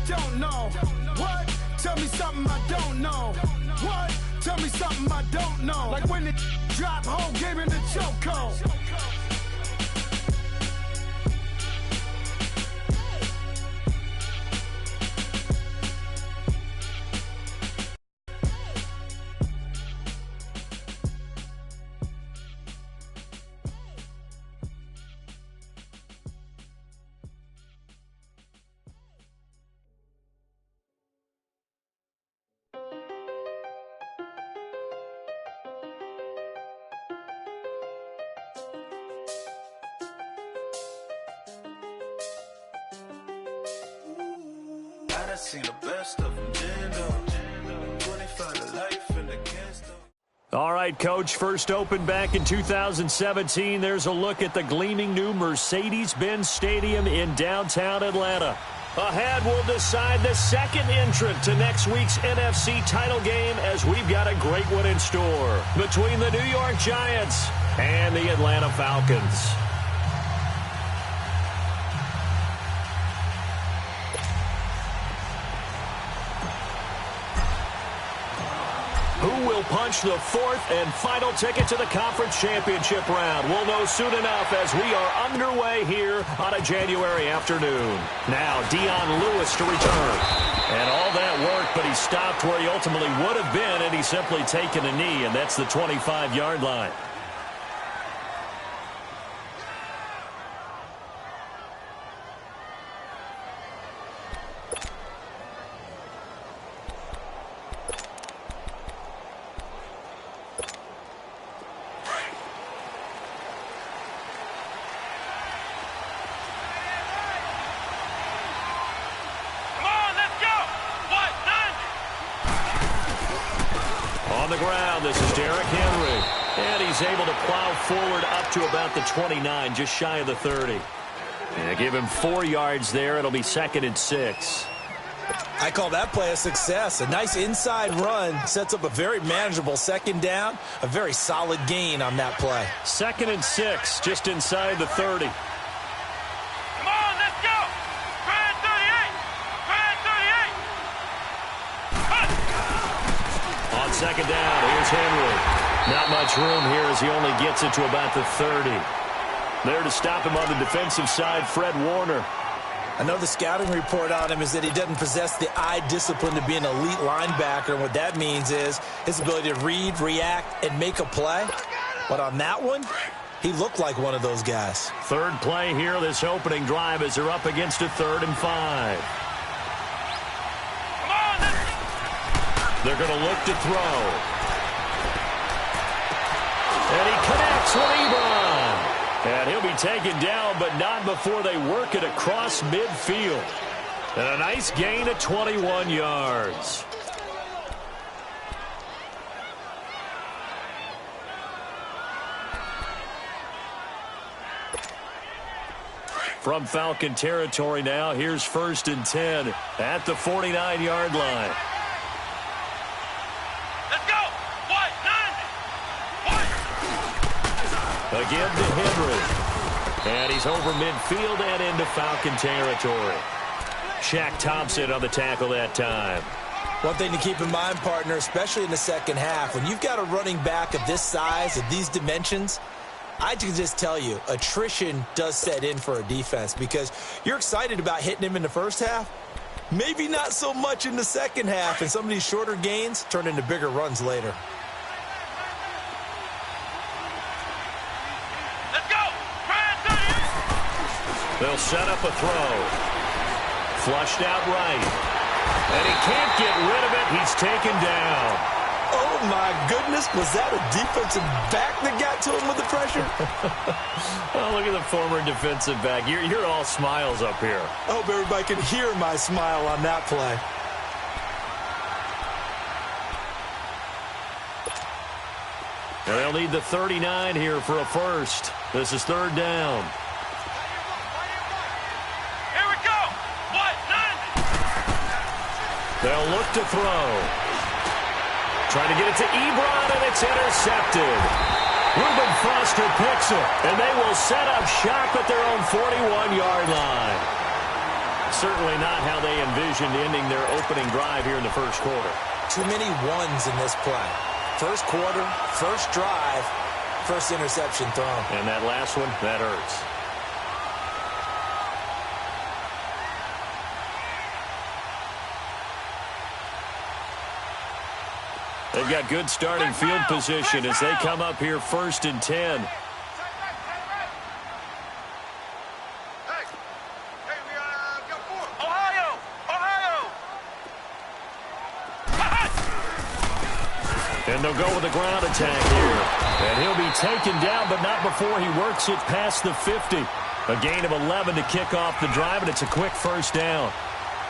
don't know. What? Tell me something I don't know. What? Tell me something I don't know. Like when it drop, whole game in the chokehold. Seen the best of them, 25 to life and against them. All right, Coach, first opened back in 2017. There's a look at the gleaming new Mercedes-Benz Stadium in downtown Atlanta. Ahead, we'll decide the second entrant to next week's NFC title game as we've got a great one in store between the New York Giants and the Atlanta Falcons. Who will punch the fourth and final ticket to the conference championship round? We'll know soon enough as we are underway here on a January afternoon. Now, Dion Lewis to return. And all that work, but he stopped where he ultimately would have been, and he's simply taken a knee, and that's the 25-yard line. Able to plow forward up to about the 29, just shy of the 30. Yeah, give him 4 yards there. It'll be 2nd and 6. I call that play a success. A nice inside run sets up a very manageable second down. A very solid gain on that play. 2nd and 6, just inside the 30. Come on, let's go. Brad 38. Brad 38. On second down, here's Henry. Not much room here as he only gets it to about the 30. There to stop him on the defensive side, Fred Warner. I know the scouting report on him is that he doesn't possess the eye discipline to be an elite linebacker. And what that means is his ability to read, react, and make a play. But on that one, he looked like one of those guys. Third play here, this opening drive as they're up against a 3rd and 5. They're going to look to throw. And he connects with Ebron. And he'll be taken down, but not before they work it across midfield. And a nice gain of 21 yards. From Falcon territory now, here's 1st and 10 at the 49-yard line. Again to Henry. And he's over midfield and into Falcon territory. Shaq Thompson on the tackle that time. One thing to keep in mind, partner, especially in the second half, when you've got a running back of this size, of these dimensions, I can just tell you, attrition does set in for a defense because you're excited about hitting him in the first half. Maybe not so much in the second half, and some of these shorter gains turn into bigger runs later. They'll set up a throw. Flushed out right. And he can't get rid of it. He's taken down. Oh, my goodness. Was that a defensive back that got to him with the pressure? Oh, look at the former defensive back. You're all smiles up here. I hope everybody can hear my smile on that play. And they'll need the 39 here for a first. This is 3rd down. They'll look to throw. Trying to get it to Ebron, and it's intercepted. Reuben Foster picks it, and they will set up shop at their own 41-yard line. certainly not how they envisioned ending their opening drive here in the first quarter. Too many ones in this play. First quarter, first drive, first interception thrown. And that last one, that hurts. They've got good starting field position as they come up here 1st and 10. And they'll go with a ground attack here. And he'll be taken down, but not before he works it past the 50. A gain of 11 to kick off the drive, and it's a quick first down.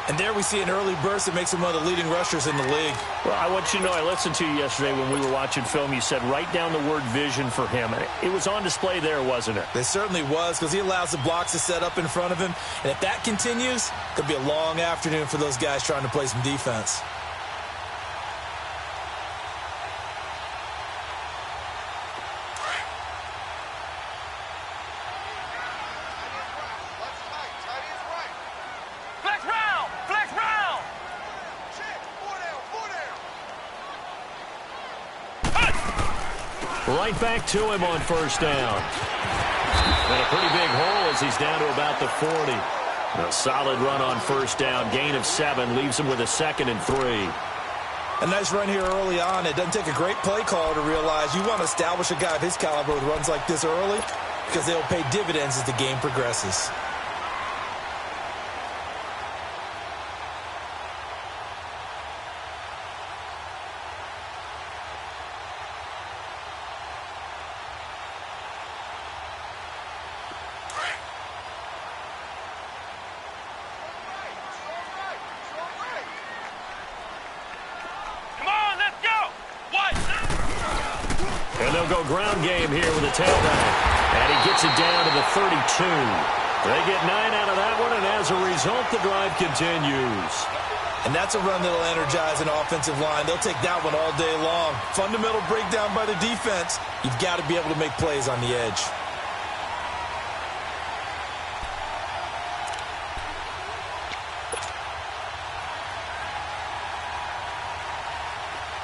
And there we see an early burst that makes him one of the leading rushers in the league. Well, I want you to know, I listened to you yesterday when we were watching film. You said write down the word vision for him. And it was on display there, wasn't it? It certainly was, because he allows the blocks to set up in front of him. And if that continues, it could be a long afternoon for those guys trying to play some defense. Right back to him on first down. And a pretty big hole as he's down to about the 40. A solid run on first down. Gain of 7 leaves him with a 2nd and 3. A nice run here early on. It doesn't take a great play call to realize you want to establish a guy of his caliber with runs like this early, because they'll pay dividends as the game progresses. And they'll go ground game here with a tailback. And he gets it down to the 32. They get 9 out of that one, and as a result, the drive continues. And that's a run that'll energize an offensive line. They'll take that one all day long. Fundamental breakdown by the defense. You've got to be able to make plays on the edge.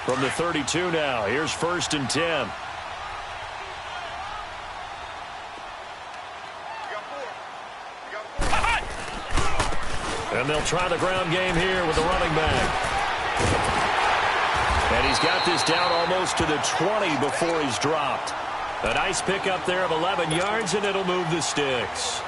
From the 32 now, here's 1st and 10. And they'll try the ground game here with the running back. And he's got this down almost to the 20 before he's dropped. A nice pickup there of 11 yards, and it'll move the sticks.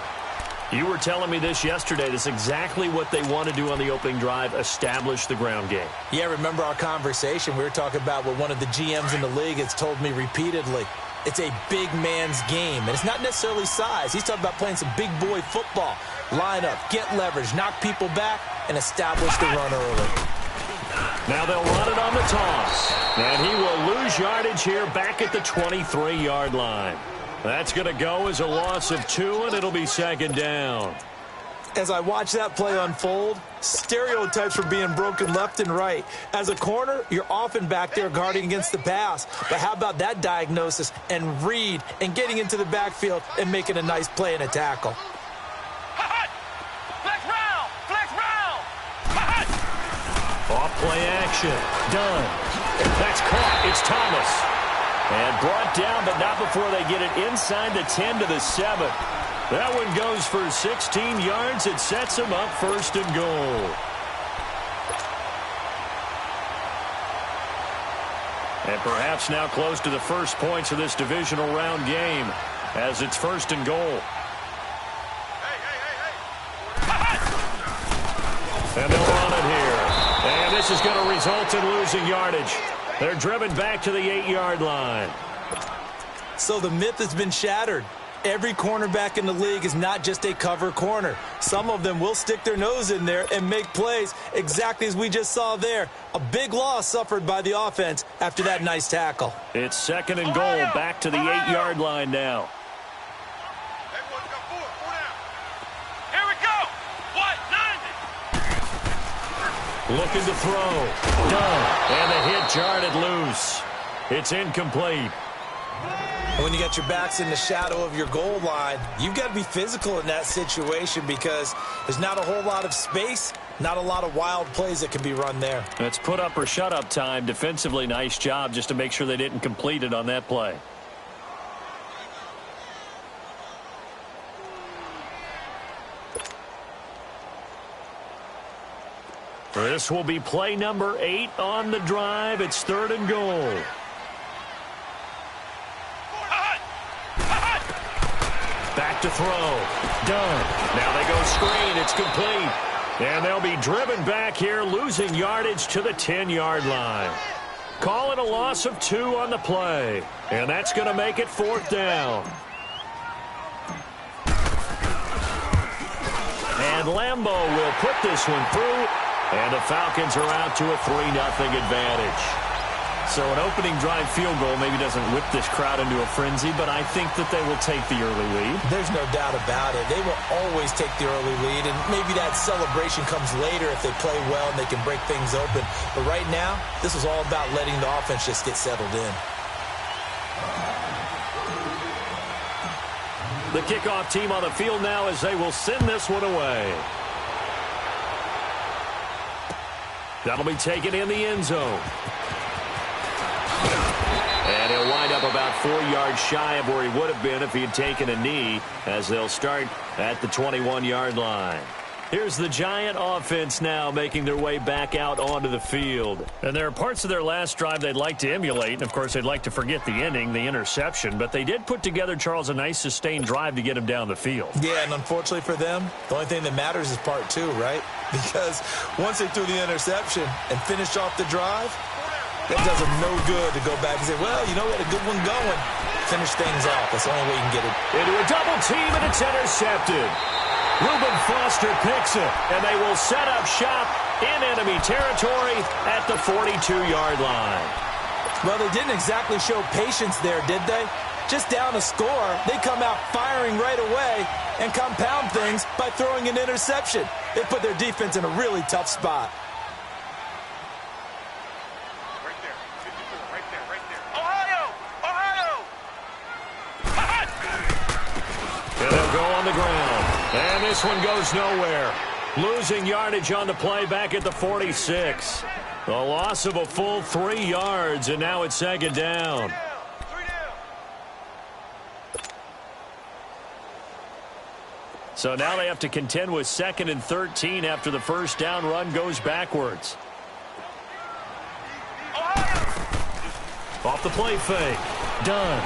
You were telling me this yesterday. This is exactly what they want to do on the opening drive, establish the ground game. Yeah, remember our conversation? We were talking about what one of the GMs in the league has told me repeatedly. It's a big man's game, and it's not necessarily size. He's talking about playing some big boy football. Line up, get leverage, knock people back, and establish the run early. Now they'll run it on the toss. And he will lose yardage here back at the 23-yard line. That's going to go as a loss of 2, and it'll be 2nd down. As I watch that play unfold, stereotypes are being broken left and right. As a corner, you're often back there guarding against the pass. But how about that diagnosis and read and getting into the backfield and making a nice play and a tackle? Off play action. Done. That's caught. It's Thomas. And brought down, but not before they get it inside the 10 to the 7. That one goes for 16 yards. It sets them up 1st and goal. And perhaps now close to the first points of this divisional round game as it's 1st and goal. And they'll run it here. And this is going to result in losing yardage. They're driven back to the 8-yard line. So the myth has been shattered. Every cornerback in the league is not just a cover corner. Some of them will stick their nose in there and make plays exactly as we just saw there. A big loss suffered by the offense after that nice tackle. It's 2nd and goal, back to the 8-yard line now. Here we go. What? 90. Looking to throw. Done. And the hit jarred it loose. It's incomplete. When you got your backs in the shadow of your goal line, you've got to be physical in that situation because there's not a whole lot of space, not a lot of wild plays that can be run there. That's put up or shut up time. Defensively, nice job just to make sure they didn't complete it on that play. This will be play number 8 on the drive. It's 3rd and goal. Back to throw. Done. Now they go screen. It's complete. And they'll be driven back here, losing yardage to the 10-yard line. Call it a loss of 2 on the play. And that's going to make it 4th down. And Lambeau will put this one through. And the Falcons are out to a 3-0 advantage. So an opening drive field goal maybe doesn't whip this crowd into a frenzy, but I think that they will take the early lead. There's no doubt about it. They will always take the early lead, and maybe that celebration comes later if they play well and they can break things open. But right now, this is all about letting the offense just get settled in. The kickoff team on the field now as they will send this one away. That'll be taken in the end zone. And he'll wind up about 4 yards shy of where he would have been if he had taken a knee, as they'll start at the 21-yard line. Here's the Giant offense now making their way back out onto the field. And there are parts of their last drive they'd like to emulate. And, of course, they'd like to forget the ending, the interception. But they did put together, Charles, a nice sustained drive to get him down the field. Yeah, and unfortunately for them, the only thing that matters is part 2, right? Because once they threw the interception and finished off the drive, that does them no good to go back and say, well, you know, we had a good one going. Finish things off. That's the only way you can get it. Into a double team, and it's intercepted. Reuben Foster picks it, and they will set up shop in enemy territory at the 42-yard line. Well, they didn't exactly show patience there, did they? Just down a score, they come out firing right away and compound things by throwing an interception. They put their defense in a really tough spot. And they'll go on the ground. And this one goes nowhere. Losing yardage on the play back at the 46. A loss of a full 3 yards, and now it's 2nd down. So now they have to contend with 2nd and 13 after the first down run goes backwards. Off the play fake. Done.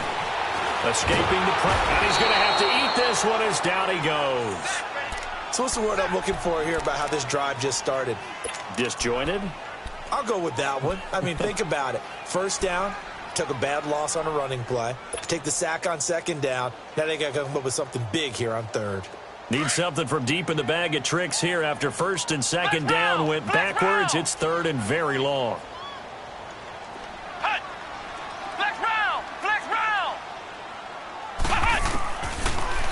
Escaping the pressure. And he's going to have to eat this one as down he goes. So what's the word I'm looking for here about how this drive just started? Disjointed? I'll go with that one. I mean, think about it. First down, took a bad loss on a running play. Take the sack on 2nd down. Now they got to come up with something big here on 3rd. Need something from deep in the bag of tricks here after 1st and 2nd down went backwards. It's 3rd and very long.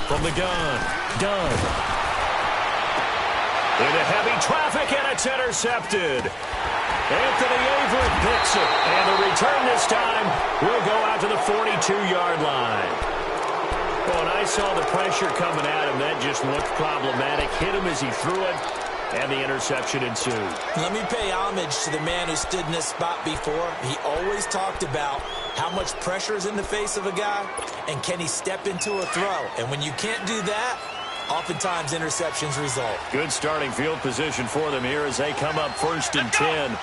From the gun, done. Into heavy traffic, and it's intercepted. Anthony Averett picks it, and the return this time will go out to the 42-yard line. Oh, and I saw the pressure coming at him. That just looked problematic. Hit him as he threw it, and the interception ensued. Let me pay homage to the man who stood in this spot before. He always talked about how much pressure is in the face of a guy, and can he step into a throw? And when you can't do that, oftentimes interceptions result. Good starting field position for them here as they come up 1st and 10.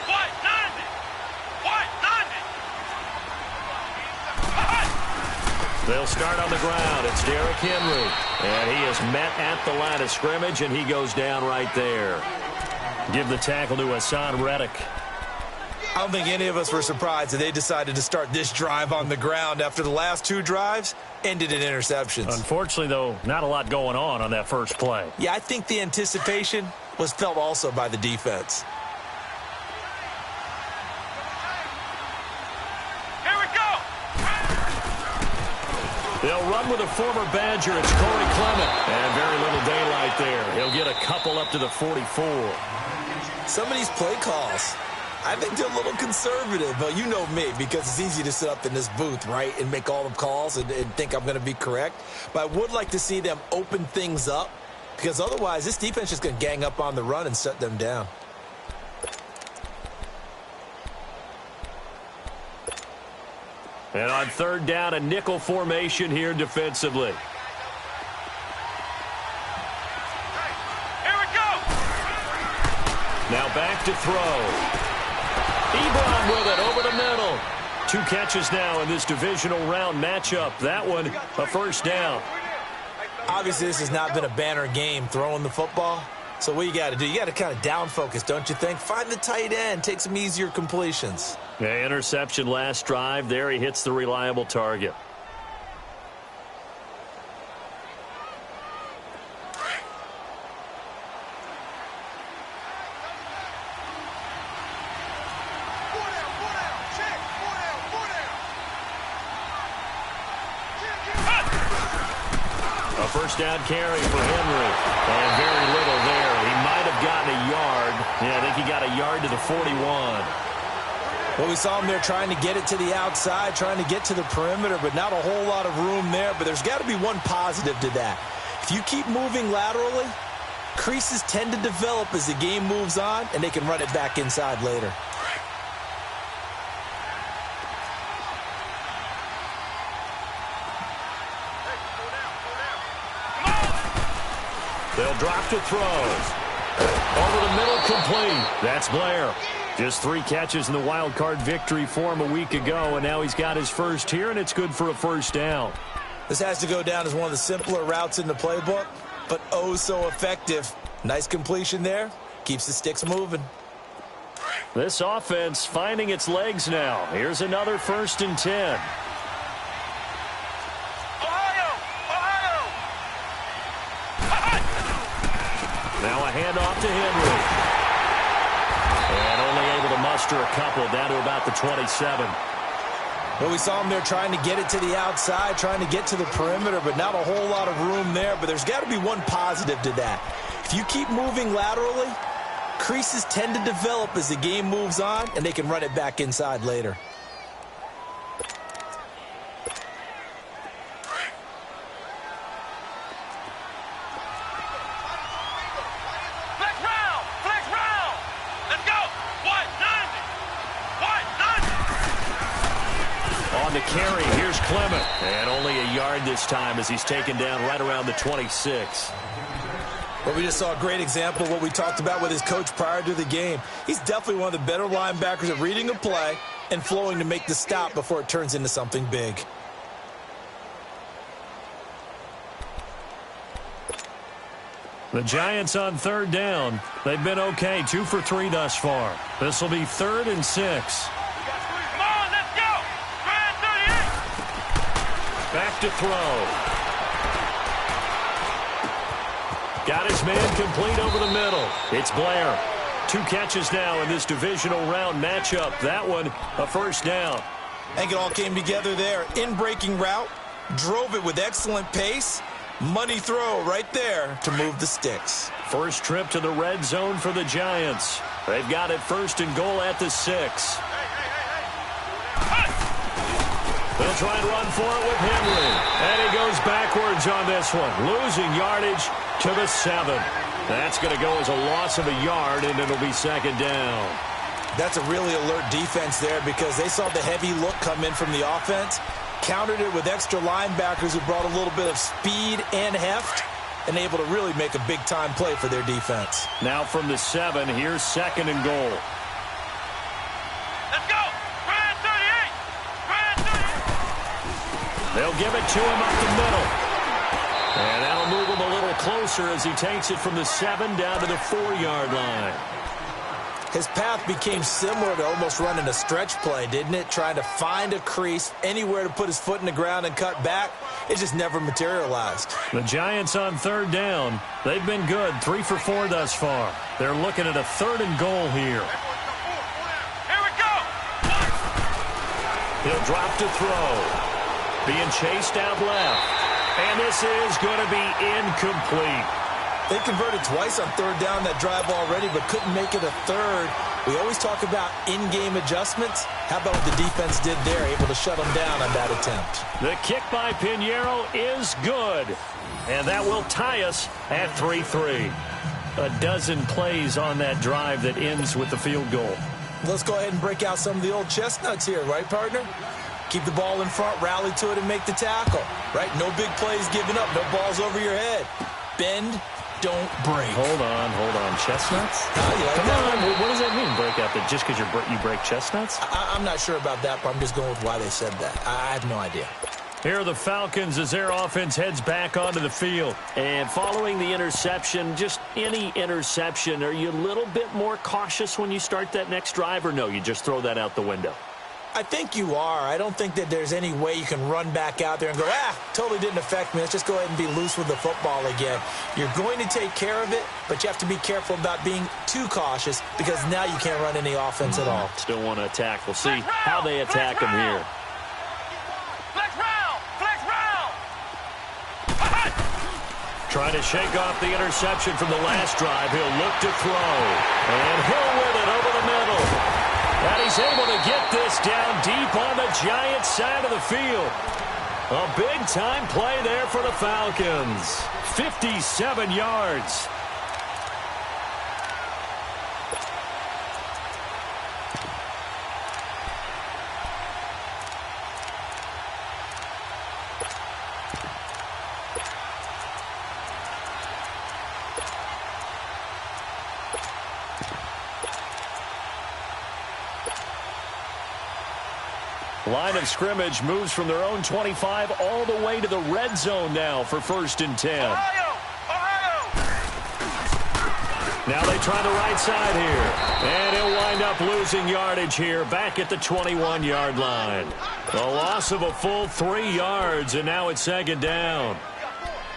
They'll start on the ground. It's Derrick Henry. And he is met at the line of scrimmage, and he goes down right there. Give the tackle to Hassan Reddick. I don't think any of us were surprised that they decided to start this drive on the ground after the last 2 drives ended in interceptions. Unfortunately, though, not a lot going on that first play. Yeah, I think the anticipation was felt also by the defense. Here we go. They'll run with a former Badger. It's Corey Clement. And very little daylight there. He'll get a couple up to the 44. Some of these play calls, I think they're a little conservative, but you know me, because it's easy to sit up in this booth, right, and make all the calls and think I'm going to be correct. But I would like to see them open things up, because otherwise this defense is going to gang up on the run and shut them down. And on third down, a nickel formation here defensively. Here we go. Now back to throw. Ebron with it over the middle. 2 catches now in this divisional round matchup. That one, a first down. Obviously, this has not been a banner game throwing the football. So what you got to do, you got to kind of down focus, don't you think? Find the tight end, take some easier completions. Yeah, interception last drive. There he hits the reliable target. A first down carry for Henry. And very little there. He might have gotten a yard. Yeah, I think he got a yard to the 41. Well, we saw him there trying to get it to the outside, trying to get to the perimeter, but not a whole lot of room there. But there's got to be one positive to that. If you keep moving laterally, creases tend to develop as the game moves on, and they can run it back inside later. They'll drop to throw. Over the middle, complete. That's Blair. Just 3 catches in the wild card victory for him a week ago, and now he's got his first here, and it's good for a first down. This has to go down as one of the simpler routes in the playbook, but oh so effective. Nice completion there. Keeps the sticks moving. This offense finding its legs now. Here's another 1st and 10. Now a handoff to Henry. And only able to muster a couple down to about the 27. Well, we saw him there trying to get it to the outside, trying to get to the perimeter, but not a whole lot of room there. But there's got to be one positive to that. If you keep moving laterally, creases tend to develop as the game moves on, and they can run it back inside later. The carry, here's Clement, and only a yard this time as he's taken down right around the 26. Well, we just saw a great example of what we talked about with his coach prior to the game. He's definitely one of the better linebackers at reading a play and flowing to make the stop before it turns into something big. The Giants on third down. They've been okay, 2 for 3 thus far. This will be 3rd and 6. Back to throw. Got his man complete over the middle. It's Blair. 2 catches now in this divisional round matchup. That one, a first down. I think it all came together there. In-breaking route, drove it with excellent pace. Money throw right there to move the sticks. First trip to the red zone for the Giants. They've got it 1st and goal at the 6. They'll try and run for it with Henry. And he goes backwards on this one. Losing yardage to the 7. That's going to go as a loss of a yard, and it'll be 2nd down. That's a really alert defense there because they saw the heavy look come in from the offense, countered it with extra linebackers who brought a little bit of speed and heft, and able to really make a big-time play for their defense. Now from the 7, here's 2nd and goal. They'll give it to him up the middle. And that'll move him a little closer as he takes it from the 7 down to the 4-yard line. His path became similar to almost running a stretch play, didn't it? Trying to find a crease, anywhere to put his foot in the ground and cut back. It just never materialized. The Giants on 3rd down. They've been good, 3 for 4 thus far. They're looking at a 3rd and goal here. Here we go. He'll drop to throw. Being chased out left. And this is going to be incomplete. They converted twice on third down that drive already, but couldn't make it a third. We always talk about in-game adjustments. How about what the defense did there, able to shut them down on that attempt? The kick by Pinheiro is good. And that will tie us at 3-3. A dozen plays on that drive that ends with the field goal. Let's go ahead and break out some of the old chestnuts here, right, partner? Keep the ball in front, rally to it, and make the tackle, right? No big plays given up, no balls over your head. Bend, don't break. Hold on. Chestnuts? Come on. What does that mean, break out? That just because you break chestnuts? I'm not sure about that, but I'm just going with why they said that. I have no idea. Here are the Falcons as their offense heads back onto the field. And following the interception, just any interception, are you a little bit more cautious when you start that next drive, or no, you just throw that out the window? I think you are. I don't think that there's any way you can run back out there and go, totally didn't affect me. Let's just go ahead and be loose with the football again. You're going to take care of it, but you have to be careful about being too cautious because now you can't run any offense at all. Still want to attack. We'll see how they attack them here. Trying to shake off the interception from the last drive. He'll look to throw. And he'll win it over the middle. And he's able to get this down deep on the Giants' side of the field. A big-time play there for the Falcons. 57 yards. Line of scrimmage moves from their own 25 all the way to the red zone now for 1st and 10. Ohio! Now they try the right side here. And he'll wind up losing yardage here back at the 21-yard line. A loss of a full 3 yards, and now it's 2nd down.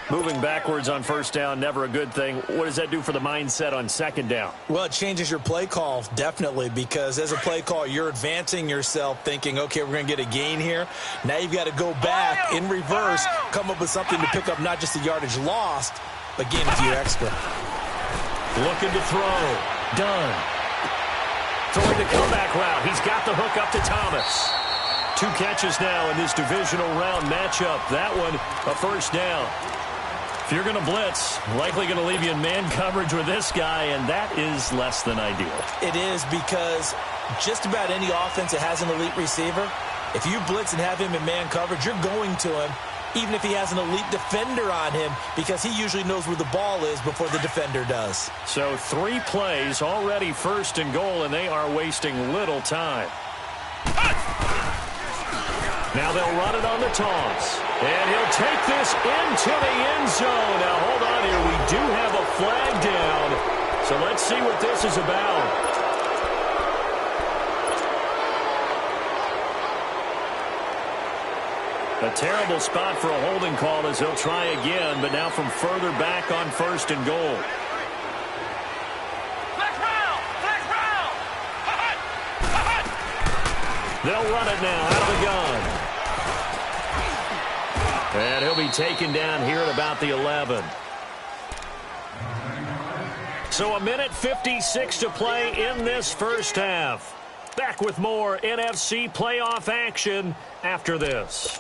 Moving backwards on 1st down, never a good thing. What does that do for the mindset on 2nd down? Well, it changes your play call, definitely, because as a play call, you're advancing yourself thinking, okay, we're going to get a gain here. Now you've got to go back in reverse, come up with something to pick up not just the yardage lost, but gain a few extra. Looking to throw. Done. Throwing the comeback route. He's got the hook up to Thomas. 2 catches now in this divisional round matchup. That one, a 1st down. If you're going to blitz, likely going to leave you in man coverage with this guy, and that is less than ideal. It is, because just about any offense that has an elite receiver, if you blitz and have him in man coverage, you're going to him, even if he has an elite defender on him, because he usually knows where the ball is before the defender does. So 3 plays, already 1st and goal, and they are wasting little time. Now they'll run it on the toss. And he'll take this into the end zone. Now, hold on here. We do have a flag down. So let's see what this is about. A terrible spot for a holding call as he'll try again, but now from further back on 1st and goal. They'll run it now out of the gun. And he'll be taken down here at about the 11. So 1:56 to play in this 1st half. Back with more NFC playoff action after this.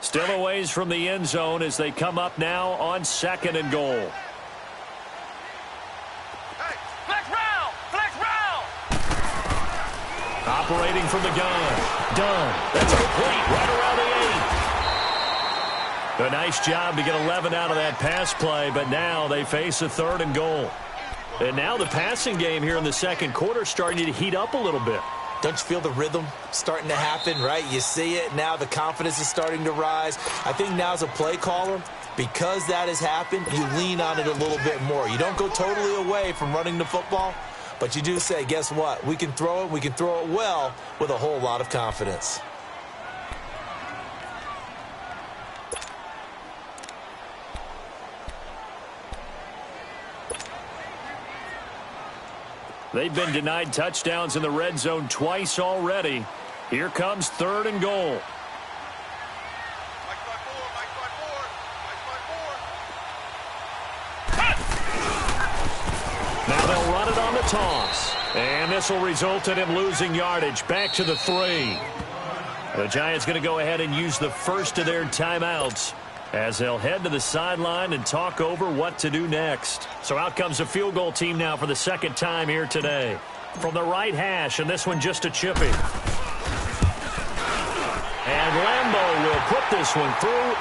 Still a ways from the end zone as they come up now on 2nd and goal. Operating from the gun. Done. That's complete right around the 8. A nice job to get 11 out of that pass play, but now they face a 3rd and goal. And now the passing game here in the 2nd quarter starting to heat up a little bit. Don't you feel the rhythm starting to happen, right? You see it now. The confidence is starting to rise. I think now as a play caller, because that has happened, you lean on it a little bit more. You don't go totally away from running the football, but you do say, guess what? We can throw it. We can throw it well with a whole lot of confidence. They've been denied touchdowns in the red zone twice already. Here comes 3rd and goal. Now they'll run it on the toss. And this will result in him losing yardage. Back to the 3. The Giants going to go ahead and use the first of their timeouts as they'll head to the sideline and talk over what to do next. So out comes a field goal team now for the second time here today. From the right hash, and this one just a chippy. And Lambeau will put this one through,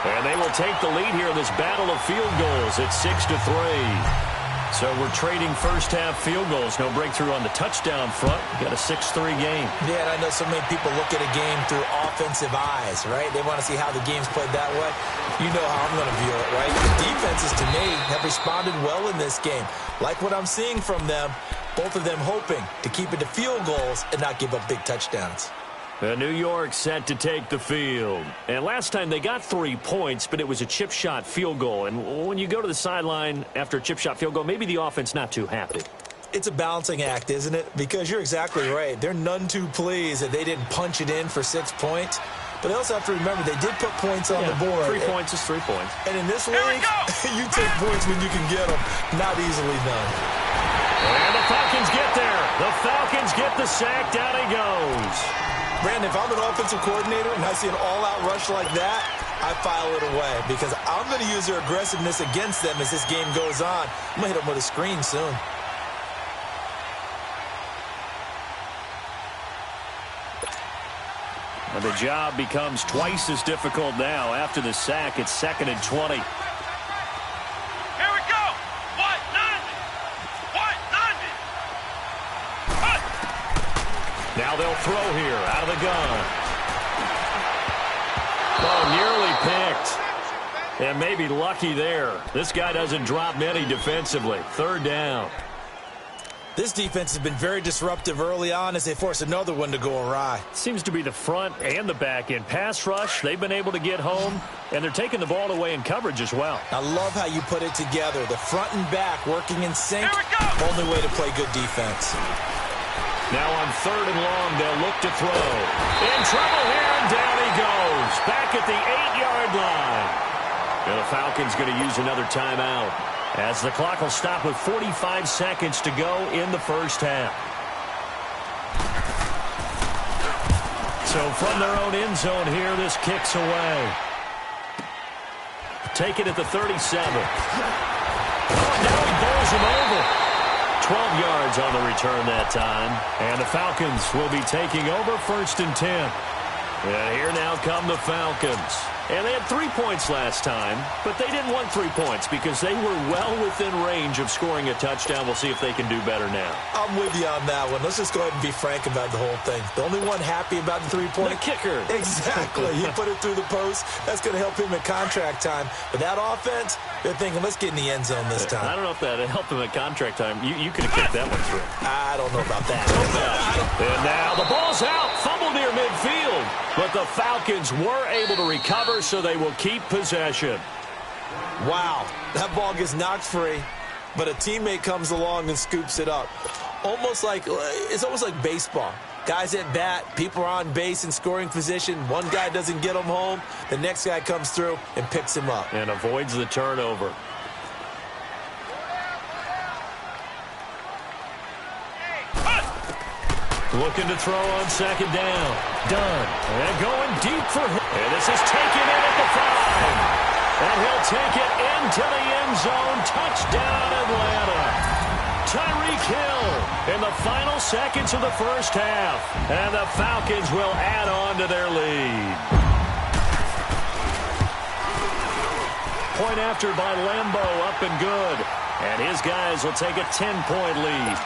and they will take the lead here in this battle of field goals at 6-3. So we're trading first-half field goals. No breakthrough on the touchdown front. Got a 6-3 game. Yeah, and I know so many people look at a game through offensive eyes, right? They want to see how the game's played that way. You know how I'm going to view it, right? The defenses, to me, have responded well in this game. Like what I'm seeing from them, both of them hoping to keep it to field goals and not give up big touchdowns. New York set to take the field. And last time they got 3 points, but it was a chip shot field goal. And when you go to the sideline after a chip shot field goal, maybe the offense not too happy. It's a balancing act, isn't it? Because you're exactly right. They're none too pleased that they didn't punch it in for 6 points. But they also have to remember they did put points on the board. 3 points is 3 points. And in this league, you take points when you can get them. Not easily done. And the Falcons get there. The Falcons get the sack. Down he goes. Brandon, if I'm an offensive coordinator and I see an all-out rush like that, I file it away because I'm going to use their aggressiveness against them as this game goes on. I'm going to hit them with a screen soon. And the job becomes twice as difficult now after the sack. It's 2nd and 20. Now they'll throw here out of the gun. Oh, nearly picked. And maybe lucky there. This guy doesn't drop many defensively. 3rd down. This defense has been very disruptive early on as they force another one to go awry. Seems to be the front and the back end. Pass rush, they've been able to get home, and they're taking the ball away in coverage as well. I love how you put it together. The front and back working in sync. Only way to play good defense. Now on 3rd and long, they'll look to throw. In trouble here, and down he goes. Back at the 8-yard line. And the Falcons going to use another timeout as the clock will stop with 45 seconds to go in the first half. So from their own end zone here, this kicks away. Take it at the 37. Oh, now he bowls him over. 12 yards on the return that time. And the Falcons will be taking over 1st and 10. And here now come the Falcons. And they had 3 points last time, but they didn't want 3 points because they were well within range of scoring a touchdown. We'll see if they can do better now. I'm with you on that one. Let's just go ahead and be frank about the whole thing. The only one happy about the 3-point. The kicker. Exactly. He put it through the post. That's going to help him at contract time. But that offense, they're thinking, let's get in the end zone this time. I don't know if that helped him at contract time. You could have kicked that one through. I don't know about that. And now the ball's out. Fumble near midfield. But the Falcons were able to recover, so they will keep possession. Wow. That ball gets knocked free, but a teammate comes along and scoops it up. It's almost like baseball. Guys at bat, people are on base in scoring position. One guy doesn't get him home. The next guy comes through and picks him up. And avoids the turnover. Looking to throw on 2nd down. Done. And going deep for him. And this is taken in at the 5. And he'll take it into the end zone. Touchdown, Atlanta. Tyreek Hill in the final seconds of the first half. And the Falcons will add on to their lead. Point after by Lambeau, up and good. And his guys will take a 10-point lead.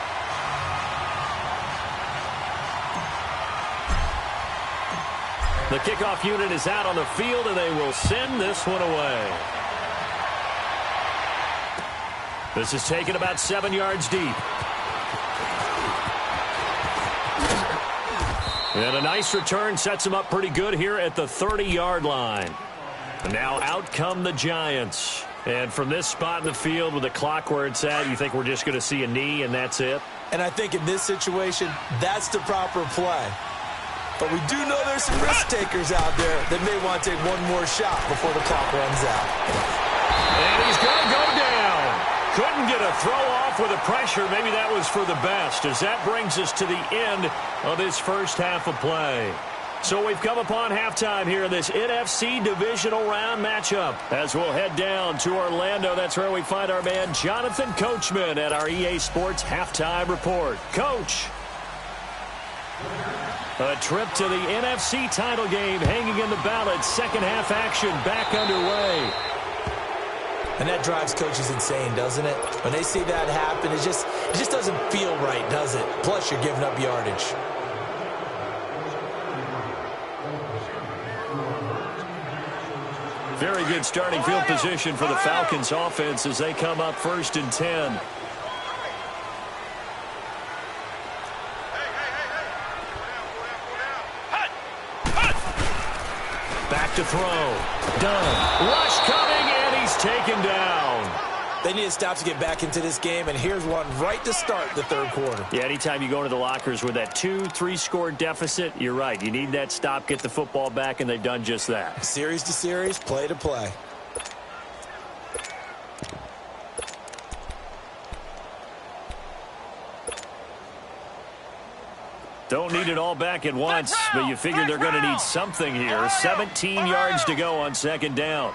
The kickoff unit is out on the field, and they will send this one away. This is taken about 7 yards deep. And a nice return sets them up pretty good here at the 30-yard line. And now out come the Giants. And from this spot in the field with the clock where it's at, you think we're just going to see a knee and that's it? And I think in this situation, that's the proper play. But we do know there's some risk takers out there that may want to take one more shot before the clock runs out. And he's going to go down. Couldn't get a throw off with the pressure. Maybe that was for the best, as that brings us to the end of this first half of play. So we've come upon halftime here in this NFC Divisional Round matchup. As we'll head down to Orlando, that's where we find our man Jonathan Coachman at our EA Sports Halftime Report. Coach. A trip to the NFC title game hanging in the balance. Second half action back underway. And that drives coaches insane, doesn't it? When they see that happen, it just doesn't feel right, does it? Plus, you're giving up yardage. Very good starting field position for the Falcons offense as they come up 1st and 10. Back to throw. Done. Rush coming, and he's taken down. They need to stop to get back into this game, and here's one right to start the third quarter. Yeah, anytime you go into the lockers with that 2-3 score deficit, you're right. You need that stop, get the football back, and they've done just that. Series to series, play to play. Don't need it all back at once, but you figure they're going to need something here. 17 yards to go on 2nd down.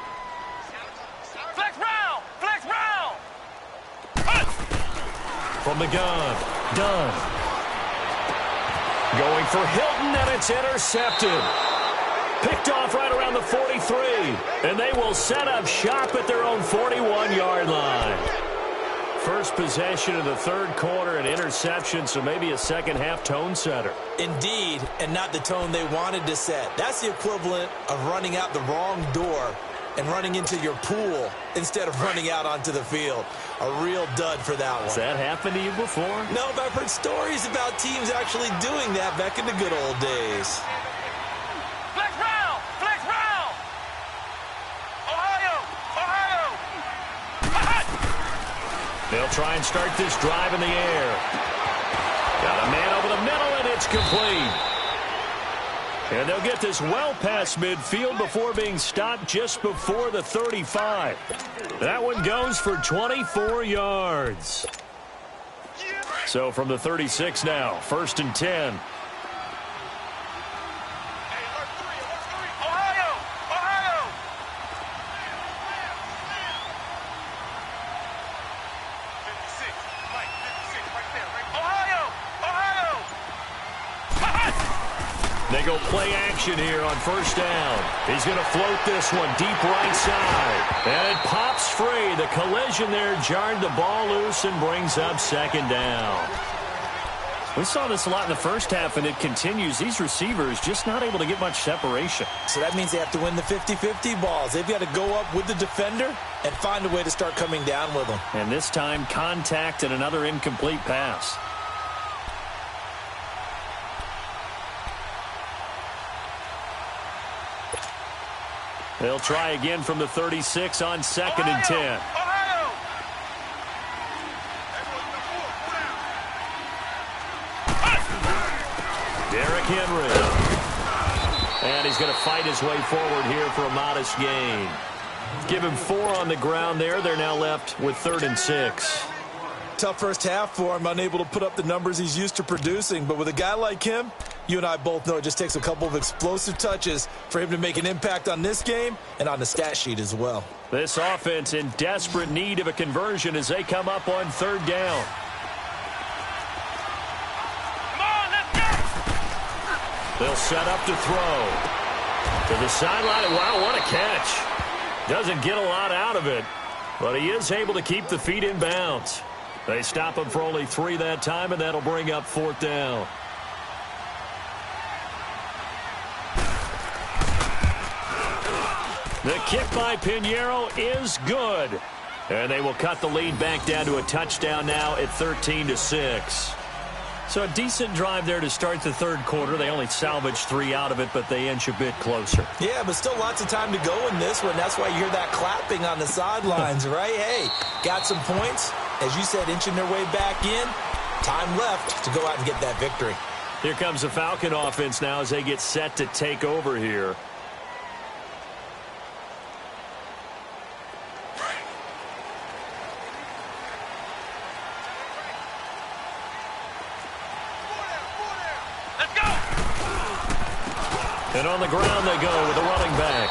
From the gun, done. Going for Hilton, and it's intercepted. Picked off right around the 43, and they will set up shop at their own 41-yard line. First possession of the third quarter, an interception, so maybe a second-half tone setter. Indeed, and not the tone they wanted to set. That's the equivalent of running out the wrong door and running into your pool instead of running out onto the field. A real dud for that one. Has that happened to you before? No, but I've heard stories about teams actually doing that back in the good old days. Flex round! Flex round! Ohio! They'll try and start this drive in the air. Got a man over the middle, and it's complete. And they'll get this well past midfield before being stopped just before the 35. That one goes for 24 yards. So from the 36 now, 1st and 10. They go play action here on 1st down. He's going to float this one deep right side. And it pops free. The collision there jarred the ball loose and brings up 2nd down. We saw this a lot in the first half, and it continues. These receivers just not able to get much separation. So that means they have to win the 50-50 balls. They've got to go up with the defender and find a way to start coming down with them. And this time, contact and another incomplete pass. They'll try again from the 36 on 2nd and 10. Derrick Henry. And he's going to fight his way forward here for a modest gain. Give him 4 on the ground there. They're now left with 3rd and 6. Tough first half for him, unable to put up the numbers he's used to producing. But with a guy like him, you and I both know it just takes a couple of explosive touches for him to make an impact on this game and on the stat sheet as well. This offense in desperate need of a conversion as they come up on 3rd down. Come on, let's go! They'll set up to throw. To the sideline. Wow, what a catch. Doesn't get a lot out of it, but he is able to keep the feet in bounds. They stop him for only 3 that time, and that'll bring up 4th down. The kick by Pinheiro is good. And they will cut the lead back down to a touchdown now at 13-6. So a decent drive there to start the third quarter. They only salvaged 3 out of it, but they inch a bit closer. Yeah, but still lots of time to go in this one. That's why you hear that clapping on the sidelines, right? Hey, got some points. As you said, inching their way back in. Time left to go out and get that victory. Here comes the Falcon offense now as they get set to take over here. And on the ground they go with the running back.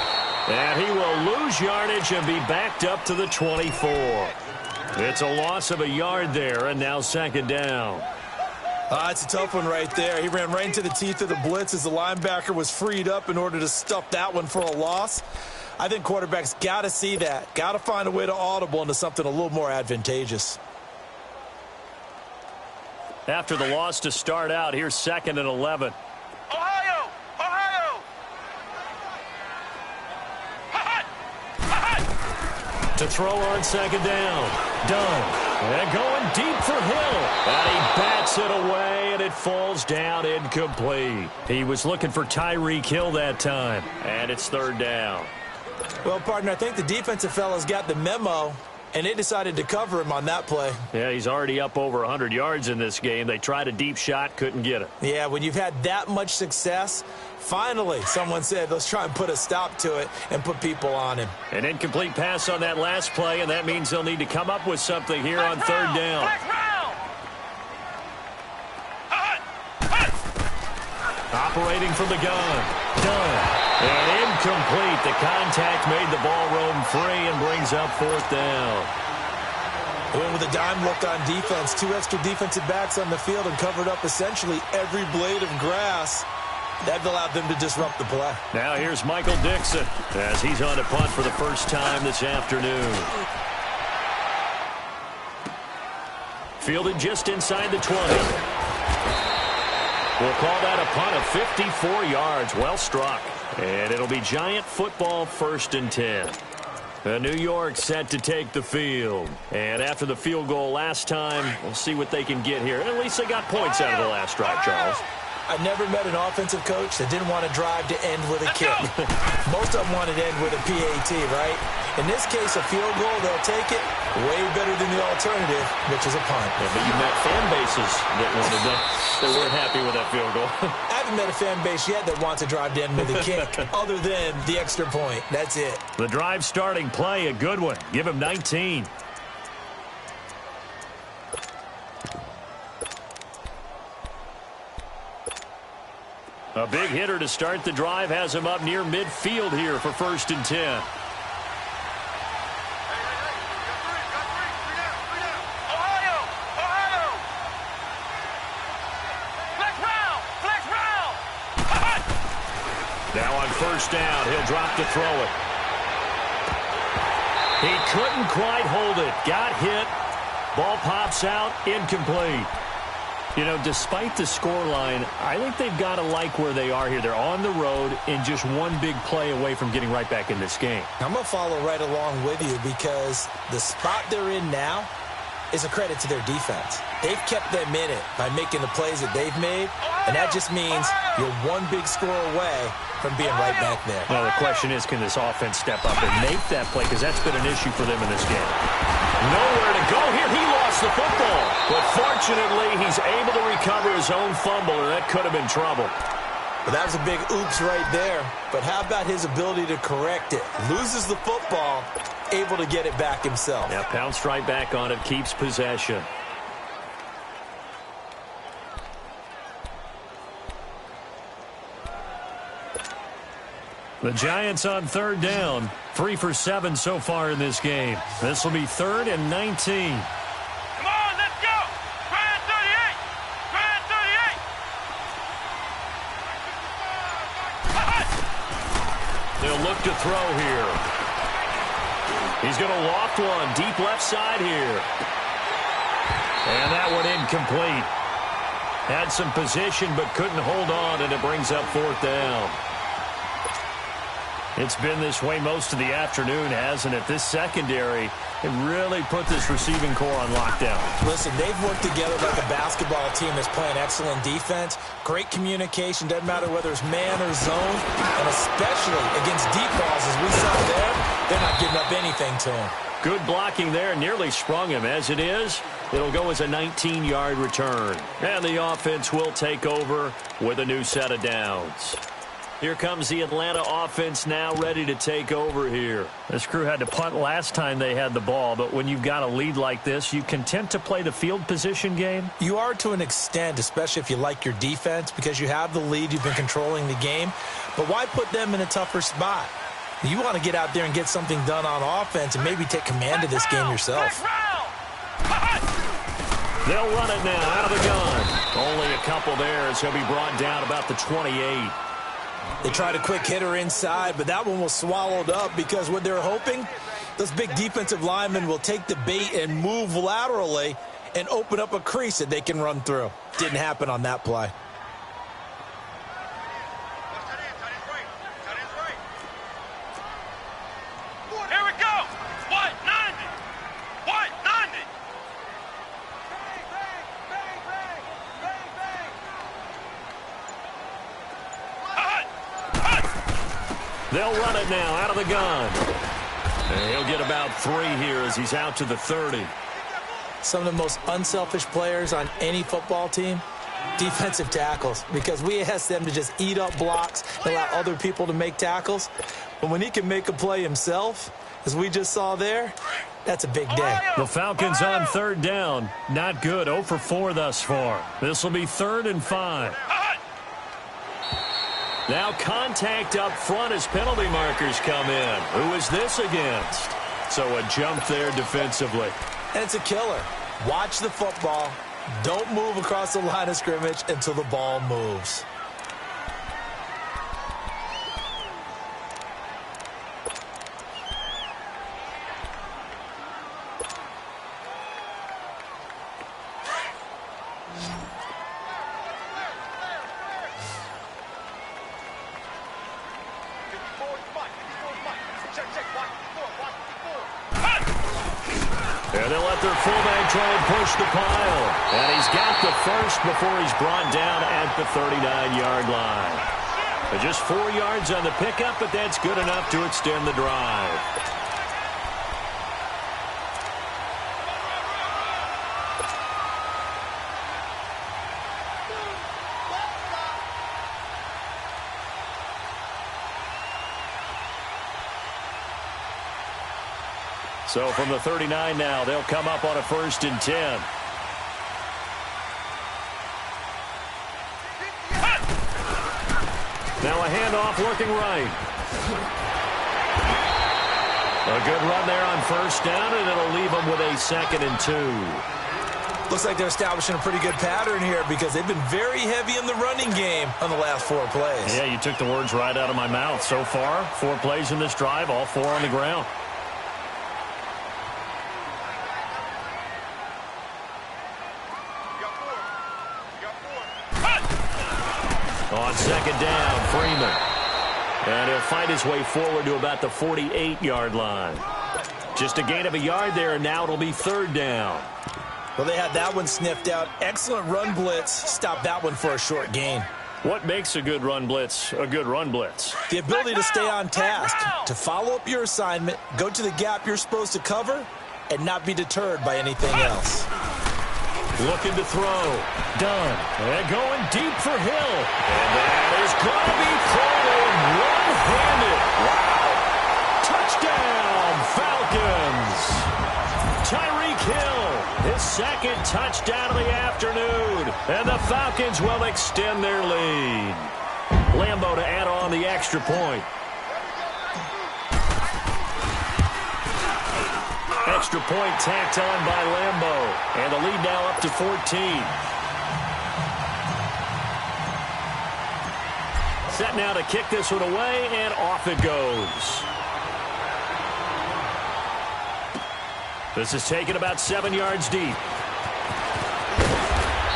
And he will lose yardage and be backed up to the 24. It's a loss of a yard there, and now second down. It's a tough one right there. He ran right into the teeth of the blitz as the linebacker was freed up in order to stuff that one for a loss. I think quarterbacks got to see that. Got to find a way to audible into something a little more advantageous. After the loss to start out, here's 2nd and 11. Ohio! Ohio! To throw on second down. Done. And going deep for Hill. And he bats it away, and it falls down incomplete. He was looking for Tyreek Hill that time. And it's 3rd down. Well, partner, I think the defensive fellas got the memo, and they decided to cover him on that play. Yeah, he's already up over 100 yards in this game. They tried a deep shot, couldn't get it. Yeah, when you've had that much success, finally someone said, let's try and put a stop to it and put people on him. An incomplete pass on that last play, and that means they'll need to come up with something here on 3rd down. Operating from the gun. Done. And incomplete. The contact made the ball roam free and brings up 4th down. Went with a dime look on defense. 2 extra defensive backs on the field and covered up essentially every blade of grass. That allowed them to disrupt the play. Now here's Michael Dixon as he's on to punt for the first time this afternoon. Fielded just inside the 20. We'll call that a punt of 54 yards. Well struck. And it'll be Giant football, 1st and 10. New York set to take the field. And after the field goal last time, we'll see what they can get here. At least they got points out of the last drive, Charles. I never met an offensive coach that didn't want to drive to end with a kick. Most of them wanted to end with a PAT, right? In this case, a field goal, they'll take it. Way better than the alternative, which is a punt. Yeah, but you met fan bases that wanted that. They weren't happy with that field goal. I haven't met a fan base yet that wants to drive to end with a kick, other than the extra point. That's it. The drive starting play, a good one. Give him 19. A big hitter to start the drive has him up near midfield here for 1st and 10. Ohio! Ohio! Flex round! Now on 1st down, he'll drop to throw it. He couldn't quite hold it. Got hit. Ball pops out. Incomplete. You know, despite the scoreline, I think they've got to like where they are here. They're on the road and just one big play away from getting right back in this game. I'm going to follow right along with you because the spot they're in now is a credit to their defense. They've kept them in it by making the plays that they've made, and that just means you're one big score away from being right back there. Well, the question is, can this offense step up and make that play? Because that's been an issue for them in this game. Nowhere to go here. He lost the football. But fortunately, he's able to recover his own fumble, and that could have been trouble. Well, that was a big oops right there. But how about his ability to correct it? Loses the football, able to get it back himself. Yeah, pounced right back on it, keeps possession. The Giants on 3rd down. 3 for 7 so far in this game. This will be 3rd and 19. Come on, let's go! Grand 38! Grand 38! They'll look to throw here. He's going to loft one deep left side here. And that one incomplete. Had some position but couldn't hold on, and it brings up 4th down. It's been this way most of the afternoon, hasn't it? This secondary, it really put this receiving core on lockdown. Listen, they've worked together like a basketball team that's playing excellent defense. Great communication, doesn't matter whether it's man or zone, and especially against deep balls, as we saw there, they're not giving up anything to him. Good blocking there, nearly sprung him. As it is, it'll go as a 19-yard return. And the offense will take over with a new set of downs. Here comes the Atlanta offense now ready to take over here. This crew had to punt last time they had the ball, but when you've got a lead like this, you content to play the field position game? You are to an extent, especially if you like your defense, because you have the lead, you've been controlling the game. But why put them in a tougher spot? You want to get out there and get something done on offense and maybe take command of this game yourself. They'll run it now out of the gun. Only a couple there as he'll be brought down about the 28. They tried a quick hitter inside, but that one was swallowed up because what they're hoping, those big defensive linemen will take the bait and move laterally and open up a crease that they can run through. Didn't happen on that play. Here we go. White 90. White 90. They'll run it now out of the gun. And he'll get about 3 here as he's out to the 30. Some of the most unselfish players on any football team, defensive tackles, because we ask them to just eat up blocks and allow other people to make tackles. But when he can make a play himself, as we just saw there, that's a big day. The Falcons on third down. Not good. 0 for 4 thus far. This will be 3rd and 5. Now contact up front as penalty markers come in. Who is this against? So a jump there defensively. And it's a killer. Watch the football. Don't move across the line of scrimmage until the ball moves. And they'll let their fullback try and push the pile. And he's got the first before he's brought down at the 39-yard line. But just 4 yards on the pickup, but that's good enough to extend the drive. So from the 39 now, they'll come up on a 1st and 10. Now a handoff looking right. A good run there on 1st down, and it'll leave them with a 2nd and 2. Looks like they're establishing a pretty good pattern here because they've been very heavy in the running game on the last 4 plays. Yeah, you took the words right out of my mouth. So far, 4 plays in this drive, all 4 on the ground. On 2nd down, Freeman. And he'll fight his way forward to about the 48-yard line. Just a gain of a yard there, and now it'll be 3rd down. Well, they had that one sniffed out. Excellent run blitz. Stop that one for a short gain. What makes a good run blitz a good run blitz? The ability to stay on task, to follow up your assignment, go to the gap you're supposed to cover, and not be deterred by anything else. Looking to throw. Done. And going deep for Hill. And that is going to be called one-handed. Wow. Touchdown, Falcons. Tyreek Hill, his 2nd touchdown of the afternoon. And the Falcons will extend their lead. Lambo to add on the extra point. Extra point tacked on by Lambo. And the lead now up to 14. Set now to kick this one away, and off it goes. This is taken about 7 yards deep.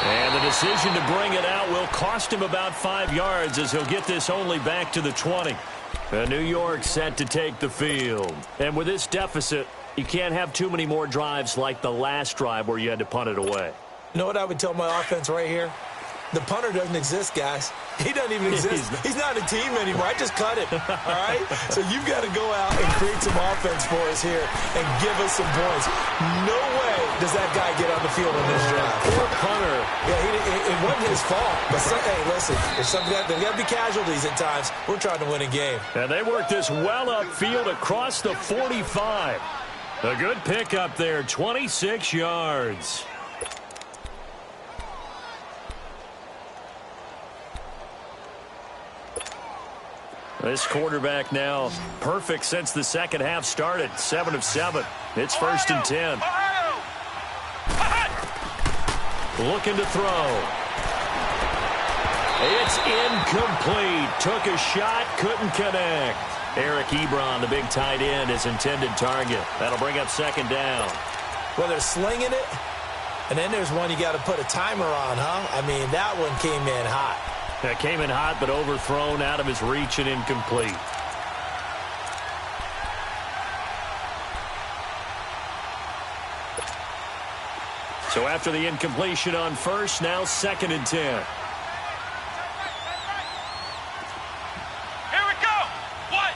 And the decision to bring it out will cost him about 5 yards as he'll get this only back to the 20. And New York set to take the field. And with this deficit, you can't have too many more drives like the last drive where you had to punt it away. You know what I would tell my offense right here? The punter doesn't exist, guys. He doesn't even exist. He's not a team anymore. I just cut him, all right? So you've got to go out and create some offense for us here and give us some points. No way does that guy get on the field on this drive. Poor punter. Yeah, it wasn't his fault. But, hey, listen, there's got to be casualties at times. We're trying to win a game. And they work this well upfield across the 45. A good pickup there, 26 yards. This quarterback now perfect since the second half started. 7 of 7. It's 1st and 10. Looking to throw. It's incomplete. Took a shot, couldn't connect. Eric Ebron, the big tight end, his intended target. That'll bring up 2nd down. Well, they're slinging it, and then there's one you got to put a timer on, huh? I mean, that one came in hot. That came in hot, but overthrown, out of his reach, and incomplete. So after the incompletion on first, now 2nd and 10. Here we go. What?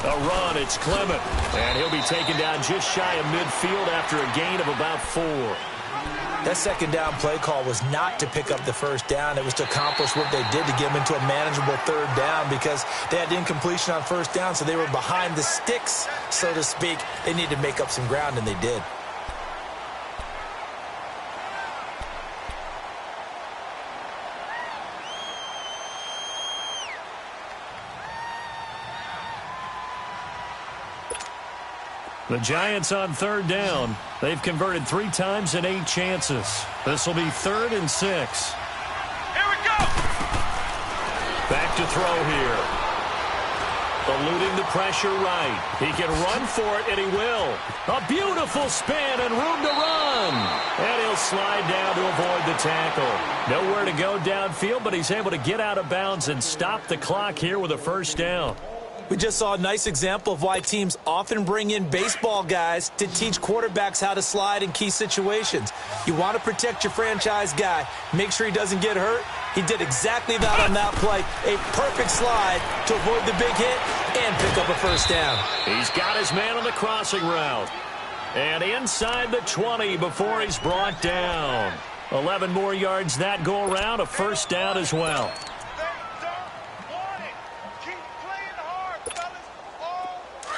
A run, it's Clement. And he'll be taken down just shy of midfield after a gain of about 4. That 2nd down play call was not to pick up the 1st down. It was to accomplish what they did to get them into a manageable 3rd down because they had incompletion on 1st down, so they were behind the sticks, so to speak. They needed to make up some ground, and they did. The Giants on 3rd down. They've converted 3 times in 8 chances. This will be 3rd and 6. Here we go. Back to throw here. Eluding the pressure right. He can run for it, and he will. A beautiful spin and room to run. And he'll slide down to avoid the tackle. Nowhere to go downfield, but he's able to get out of bounds and stop the clock here with a 1st down. We just saw a nice example of why teams often bring in baseball guys to teach quarterbacks how to slide in key situations. You want to protect your franchise guy. Make sure he doesn't get hurt. He did exactly that on that play. A perfect slide to avoid the big hit and pick up a 1st down. He's got his man on the crossing route. And inside the 20 before he's brought down. 11 more yards that go around, a 1st down as well.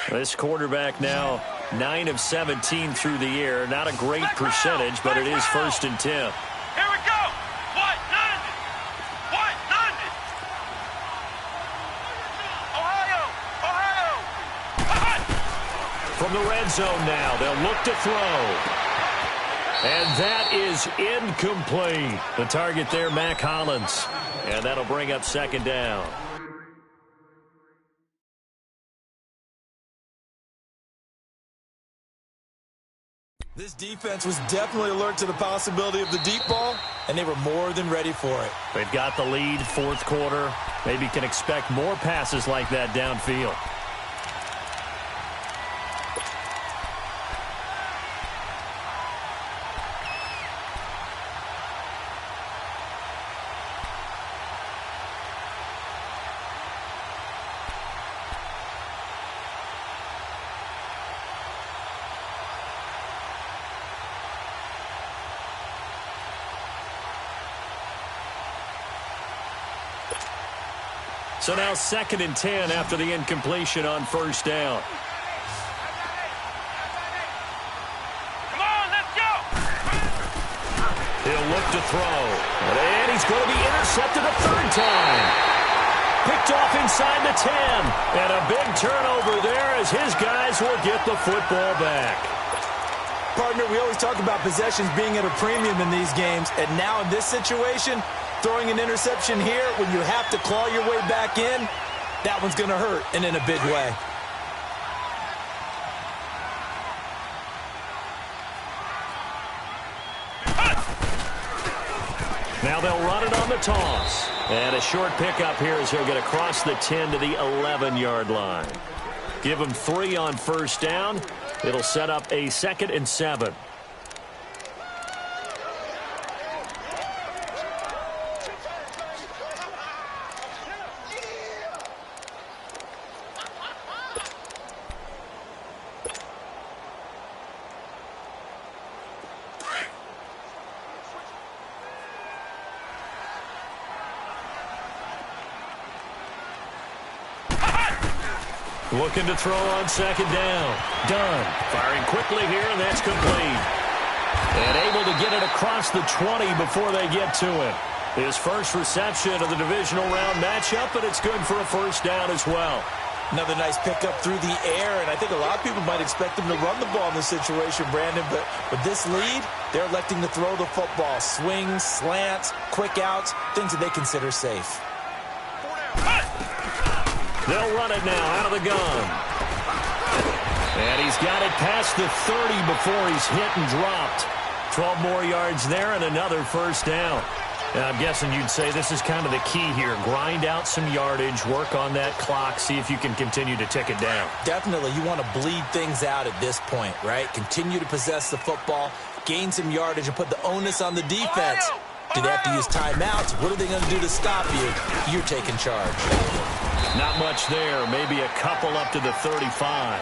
This quarterback now 9 of 17 through the air. Not a great percentage, but it is 1st and 10. Here we go. What? London. What? London. Ohio. From the red zone now, they'll look to throw. And that is incomplete. The target there, Mac Hollins. And that'll bring up 2nd down. This defense was definitely alert to the possibility of the deep ball, and they were more than ready for it. They've got the lead, 4th quarter. Maybe can expect more passes like that downfield. So now 2nd and 10 after the incompletion on 1st down. Come on, let's go. He'll look to throw. And he's going to be intercepted a 3rd time. Picked off inside the 10. And a big turnover there as his guys will get the football back. Partner, we always talk about possessions being at a premium in these games, and now in this situation, throwing an interception here when you have to claw your way back in, that one's going to hurt, and in a big way. Now they'll run it on the toss. And a short pickup here as he'll get across the 10 to the 11-yard line. Give him 3 on first down. It'll set up a 2nd and 7. Looking to throw on 2nd down. Done. Firing quickly here, and that's complete. And able to get it across the 20 before they get to it. His first reception of the divisional round matchup, but it's good for a first down as well. Another nice pickup through the air, and I think a lot of people might expect him to run the ball in this situation, Brandon, but with this lead, they're electing to throw the football. Swings, slants, quick outs, things that they consider safe. They'll run it now out of the gun. And he's got it past the 30 before he's hit and dropped. 12 more yards there and another first down. And I'm guessing you'd say this is kind of the key here. Grind out some yardage, work on that clock, see if you can continue to tick it down. Definitely. You want to bleed things out at this point, right? Continue to possess the football, gain some yardage, and put the onus on the defense. Do they have to use timeouts? What are they going to do to stop you? You're taking charge. Not much there. Maybe a couple up to the 35.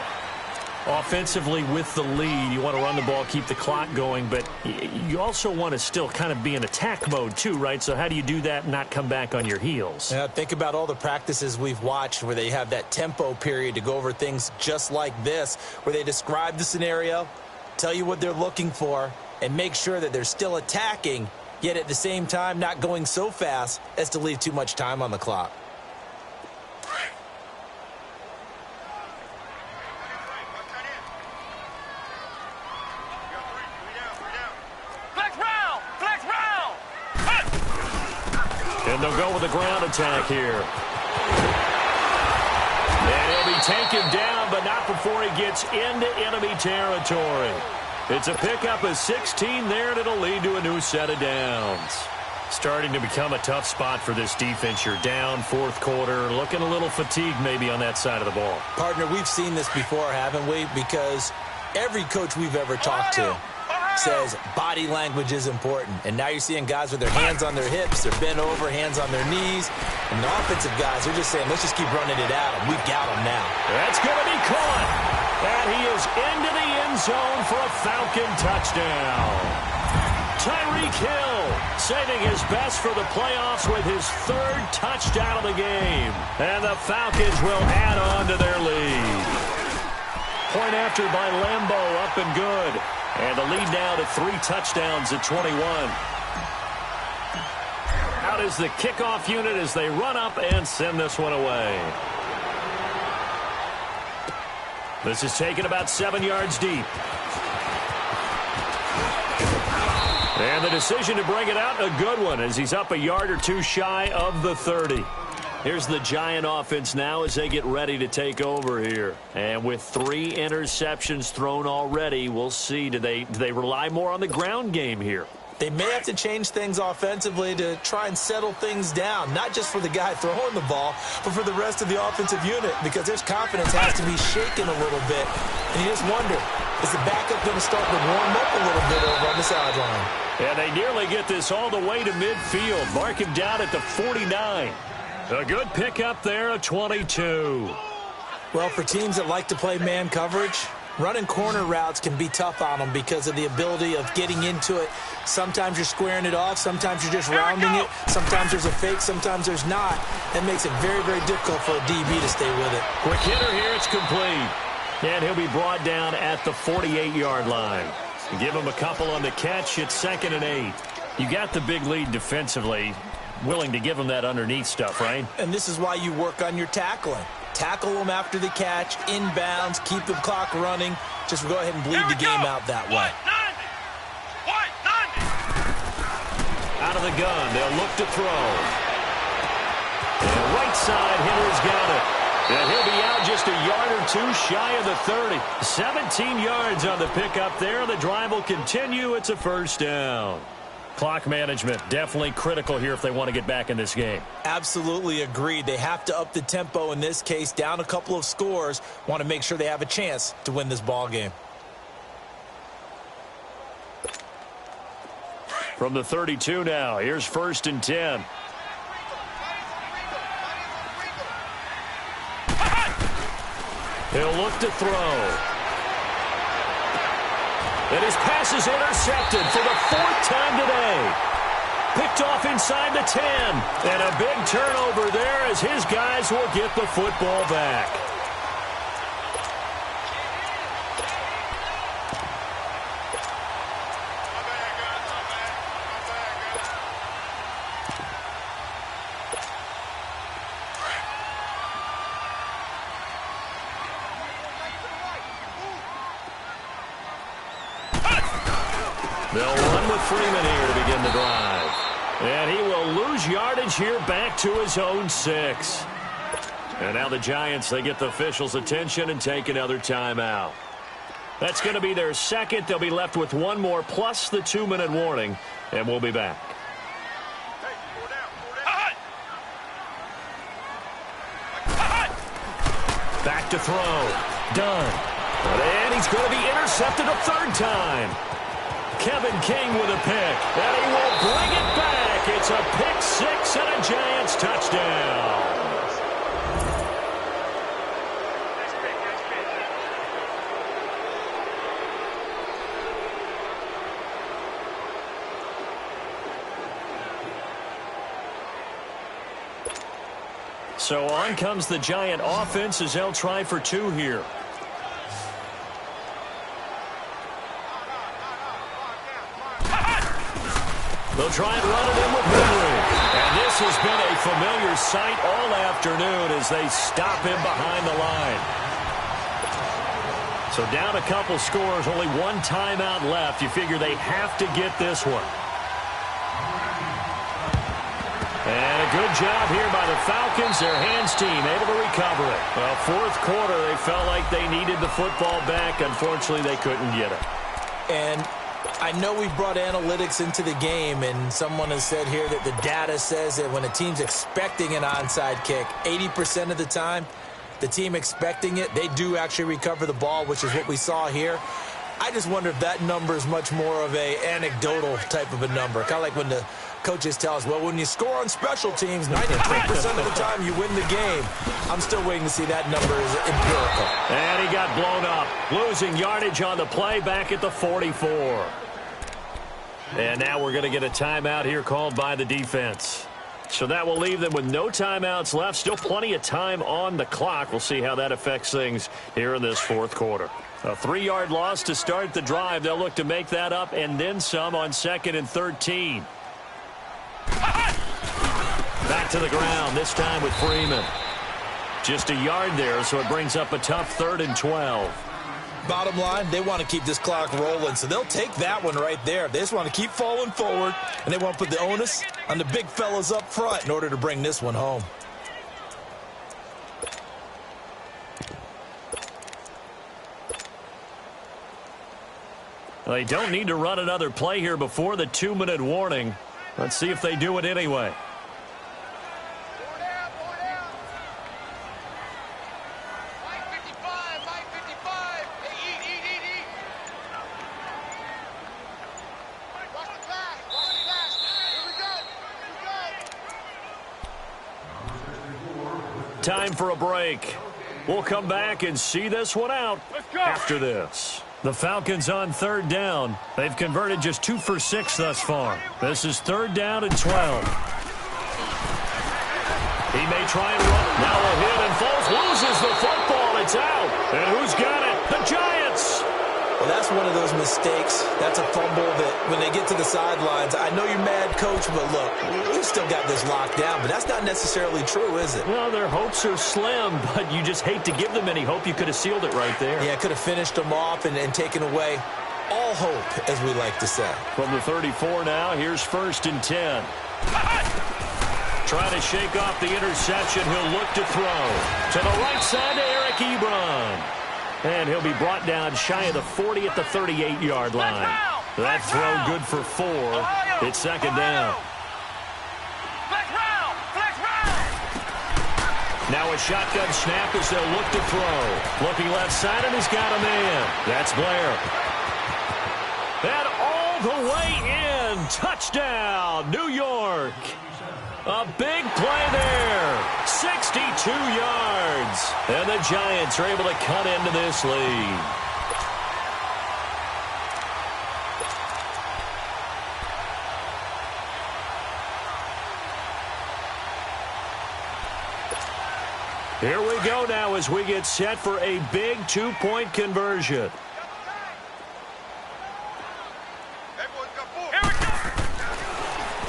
Offensively with the lead, you want to run the ball, keep the clock going, but you also want to still kind of be in attack mode too, right? So how do you do that and not come back on your heels? Yeah, think about all the practices we've watched where they have that tempo period to go over things just like this, where they describe the scenario, tell you what they're looking for, and make sure that they're still attacking, yet at the same time not going so fast as to leave too much time on the clock. And they'll go with the ground attack here. And he'll be taken down, but not before he gets into enemy territory. It's a pickup of 16 there, and it'll lead to a new set of downs. Starting to become a tough spot for this defense. You're down, 4th quarter, looking a little fatigued maybe on that side of the ball. Partner, we've seen this before, haven't we? Because every coach we've ever talked to says body language is important. And now you're seeing guys with their hands on their hips, they're bent over, hands on their knees. And the offensive guys, they're just saying, let's just keep running it at them. We've got them now. That's going to be caught. And he is into the end zone for a Falcon touchdown. Tyreek Hill saving his best for the playoffs with his 3rd touchdown of the game. And the Falcons will add on to their lead. Point after by Lambeau, up and good. And the lead now to 3 touchdowns at 21. Out is the kickoff unit as they run up and send this one away. This is taken about 7 yards deep. And the decision to bring it out, a good one, as he's up a yard or 2 shy of the 30. Here's the Giant offense now as they get ready to take over here. And with 3 interceptions thrown already, we'll see. Do they rely more on the ground game here? They may have to change things offensively to try and settle things down, not just for the guy throwing the ball, but for the rest of the offensive unit, because their confidence has to be shaken a little bit. And you just wonder, is the backup going to start to warm up a little bit over on the sideline? And they nearly get this all the way to midfield. Mark him down at the 49. A good pickup there, a 22. Well, for teams that like to play man coverage, running corner routes can be tough on them because of the ability of getting into it. Sometimes you're squaring it off. Sometimes you're just rounding it. Sometimes there's a fake. Sometimes there's not. That makes it very, very difficult for a DB to stay with it. Quick hitter here. It's complete. And he'll be brought down at the 48-yard line. Give him a couple on the catch. It's 2nd and 8. You got the big lead defensively. Willing to give him that underneath stuff, right? And this is why you work on your tackling. Tackle them after the catch, inbounds, keep the clock running. Just go ahead and bleed the game out that way. Out of the gun, they'll look to throw. And right side, hitter's got it. And he'll be out just a yard or 2 shy of the 30. 17 yards on the pickup there. The drive will continue. It's a first down. Clock management, definitely critical here if they want to get back in this game. Absolutely agreed. They have to up the tempo in this case, down a couple of scores. Want to make sure they have a chance to win this ball game. From the 32 now, here's 1st and 10. He'll look to throw. And his pass is intercepted for the 4th time today. Picked off inside the 10. And a big turnover there as his guys will get the football back. They'll run with Freeman here to begin the drive. And he will lose yardage here back to his own 6. And now the Giants, they get the officials' attention and take another timeout. That's going to be their second. They'll be left with one more plus the 2-minute warning. And we'll be back. Back to throw. Done. And he's going to be intercepted a 3rd time. Kevin King with a pick, and he will bring it back. It's a pick 6 and a Giants touchdown. So on comes the Giant offense as they'll try for 2 here. They'll try and run it in with Henry. And this has been a familiar sight all afternoon as they stop him behind the line. So down a couple scores, only 1 timeout left. You figure they have to get this one. And a good job here by the Falcons. Their hands team able to recover it. Well, 4th quarter, they felt like they needed the football back. Unfortunately, they couldn't get it. And I know we brought analytics into the game, and someone has said here that the data says that when a team's expecting an onside kick, 80% of the time, the team expecting it, they do actually recover the ball, which is what we saw here. I just wonder if that number is much more of a anecdotal type of a number. Kind of like when the coaches tell us, well, when you score on special teams, 93% of the time you win the game. I'm still waiting to see that number is empirical. And he got blown up, losing yardage on the play back at the 44. And now we're going to get a timeout here called by the defense. So that will leave them with no timeouts left. Still plenty of time on the clock. We'll see how that affects things here in this 4th quarter. A 3-yard loss to start the drive. They'll look to make that up and then some on 2nd and 13. Back to the ground, this time with Freeman. Just a yard there, so it brings up a tough 3rd and 12. Bottom line, they want to keep this clock rolling, so they'll take that one right there. They just want to keep falling forward, and they want to put the onus on the big fellas up front in order to bring this one home. They don't need to run another play here before the 2-minute warning. Let's see if they do it anyway. Time for a break. We'll come back and see this one out after this. The Falcons on 3rd down. They've converted just 2 for 6 thus far. This is 3rd down and 12. He may try and run. Now a hit and falls. Loses the football. It's out. And who's got it? The Giants. Well, that's one of those mistakes. That's a fumble that when they get to the sidelines, I know you're mad, Coach, but look, we've still got this locked down. But that's not necessarily true, is it? Well, their hopes are slim, but you just hate to give them any hope. You could have sealed it right there. Yeah, could have finished them off and taken away all hope, as we like to say. From the 34 now, here's 1st and 10. Trying to shake off the interception. He'll look to throw. To the right side to Eric Ebron. And he'll be brought down shy of the 40 at the 38-yard line. That throw good for 4. It's second down. Now a shotgun snap as they'll look to throw. Looking left side, and he's got a man. That's Blair. And all the way in. Touchdown, New York. A big play there. 62 yards. And the Giants are able to cut into this lead. Here we go now as we get set for a big two-point conversion.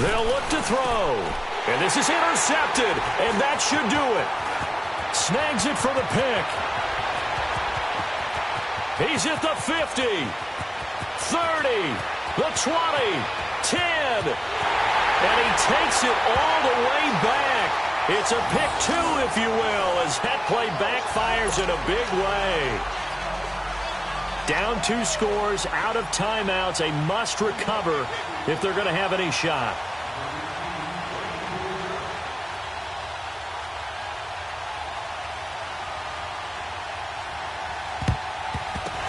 They'll look to throw. And this is intercepted. And that should do it. Snags it for the pick. He's at the 50. 30. The 20. 10. And he takes it all the way back. It's a pick two, if you will, as that play backfires in a big way. Down 2 scores, out of timeouts, a must recover if they're going to have any shot.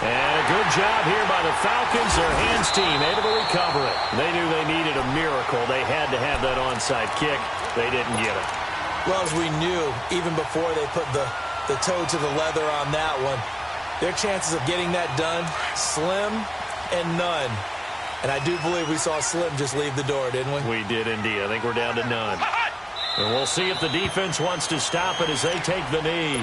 And a good job here by the Falcons, their hands team, able to recover it. They knew they needed a miracle. They had to have that onside kick. They didn't get it. Well, as we knew, even before they put the toe to the leather on that one, their chances of getting that done, slim and none. And I do believe we saw Slim just leave the door, didn't we? We did indeed. I think we're down to none. And we'll see if the defense wants to stop it as they take the knee.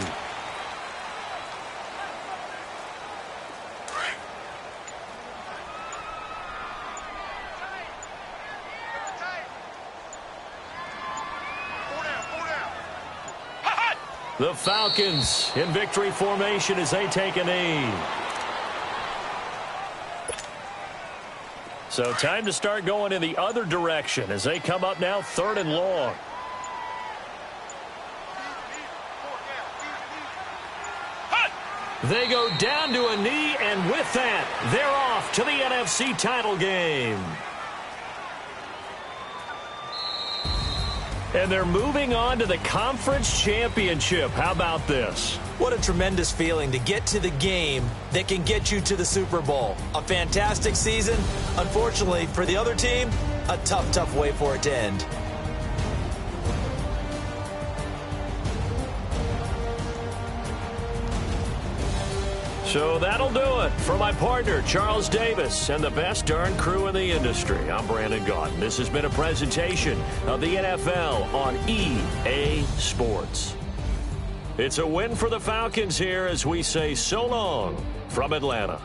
The Falcons in victory formation as they take a knee. So time to start going in the other direction as they come up now 3rd and long. They go down to a knee, and with that, they're off to the NFC title game. And they're moving on to the conference championship. How about this? What a tremendous feeling to get to the game that can get you to the Super Bowl. A fantastic season. Unfortunately, for the other team, a tough, tough way for it to end. So that'll do it for my partner, Charles Davis, and the best darn crew in the industry. I'm Brandon Gaudin. This has been a presentation of the NFL on EA Sports. It's a win for the Falcons here as we say so long from Atlanta.